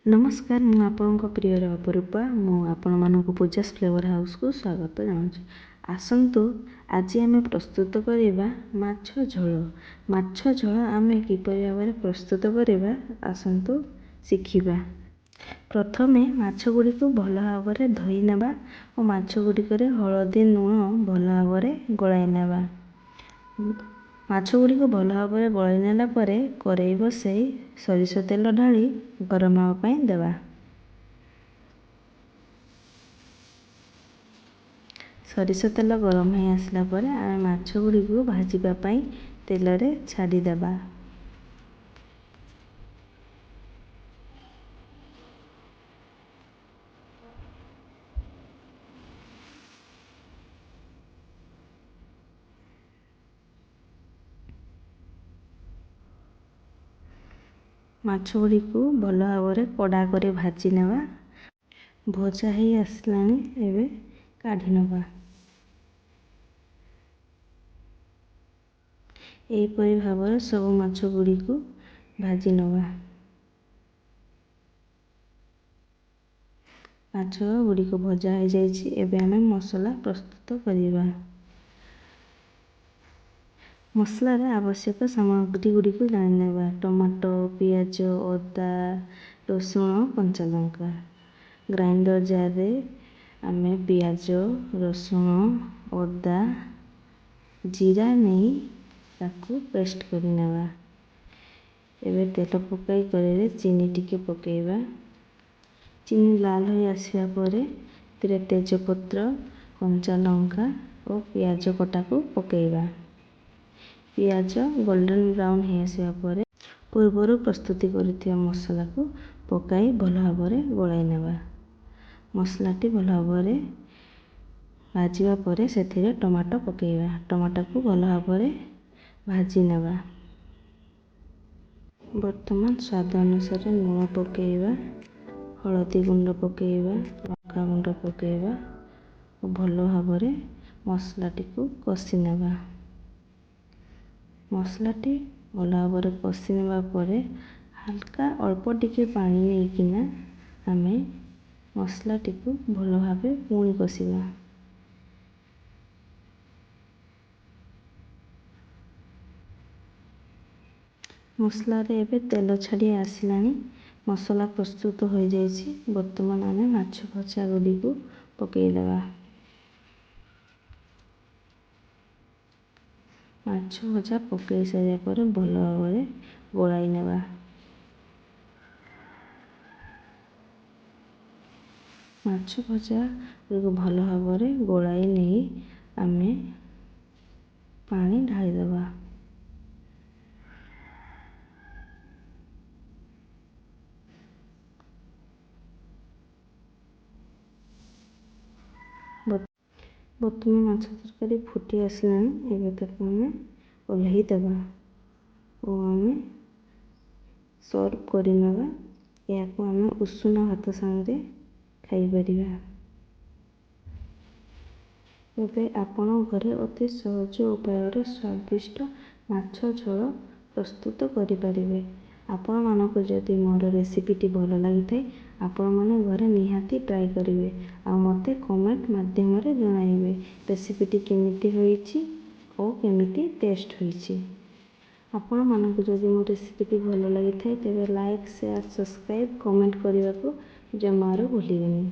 नमस्कार मु आपणको प्रियर अपरूपा मु आपणमानंकु पूजास फ्लेवर हाउस को स्वागत जनाऊँ। आसंतु आज आम प्रस्तुत करिबा माछ झोल। माछ झोल आम किपरि भाबरे प्रस्तुत करिबा आसंतु शिखिबा। प्रथमे माछ गुड़िको भल भाबरे धोई नेबा और माछ गुड़िकरे हळदी लूण भल भाबरे गलाई नेबा। माछ गुड़िको भल भाबरे गलाई नेला परे कड़ाई बसाई सरिष तेल ढाली गरम हेबा पई देबा। सरिष तेल गरम हो आसला परे आमे माछ गुड़िको भाजिबा पई तेल रे छाड़ी देबा। माछ गुड़िको भल भाबरे कड़ा करे भाजी नेबा। भजा ही आसलानी एबे काढ़ी नेबा। एपरि भाबरे सब माछ गुड़िको भाजी नेबा। माछ गुड़िको भजा हो जाइछि। एबे आमे मसला प्रस्तुत करिबा। मसला रे आवश्यक सामग्री गुड़िको जानि नेबा। टमाटो, पियाज, अदा, रसुण, कंचा लंका। ग्राइंडर जार रे आमे पियाज, रसुण, अदा, जीरा नहीं ताकू पेस्ट करि नेबा। एबे तेल पकाई करे चीनी टिके पकेइबा। चीनी लाल हो आसिबा परे तिरे तेजपत्र, कंचा लंका और पियाज कटा को पकेइबा। पियाज गोल्डन ब्राउन हो आसिबा परे पूर्वरु प्रस्तुति करिथिबा मसला को पकाई भल भाबरे गलाई नेबा। मसलाटी भल भाबरे भाजिबा परे सेथिरे टमाटो पकेइबा। टमाटो को भल भाबरे भाजी नेबा। वर्तमान स्वाद अनुसार लूण पकेइबा, हळदी गुंड पकेइबा, लंका गुंड पकेइबा और भल भाबरे मसलाटी को कषि नेबा। मसलाटी भल भाबरे कषि नेबा परे हल्का अल्प टिके पानी नेइकिना आमे मसलाटी को भल भाबे पुणी कषिबा। मसला रे एबे तेल छाड़ी आसिलानी। मसला प्रस्तुत हो जाइछि। वर्तमान आमे माछ भजा गुड़िको पकेइ देबा। माछ भजा पकेइ सारिया परे भल भाबरे गलाई नेबा। माछ भजा गुड़िको भल भाबरे गलाई नहीं आमे पानी ढाली देबा। वर्तमान माछ तरकारी फुटी आसलानी। एबे ताकू आमे ओल्हेइ देबा और आमे सर्व करि नेबा। याकू आमे उषुना भात संगे खाई परिबा। एबे आपण घरे अति सहज उपाय स्वादिष्ट माछ झोल प्रस्तुत करि परिबे। आपण मानको जदि मोर रेसिपीटी भल लागिथाय आपण माने घरे निहाती ट्राई करिवे आ मते कमेंट माध्यम रे जणाइबे रेसिपीटी केमिति होईछि और केमिति टेस्ट होईछि। आपण मानको जदि मोर रेसिपीटी भल लागिथाय तेबे लाइक शेयर सब्सक्राइब कमेंट करिवाको जमारो भूलिबेनी।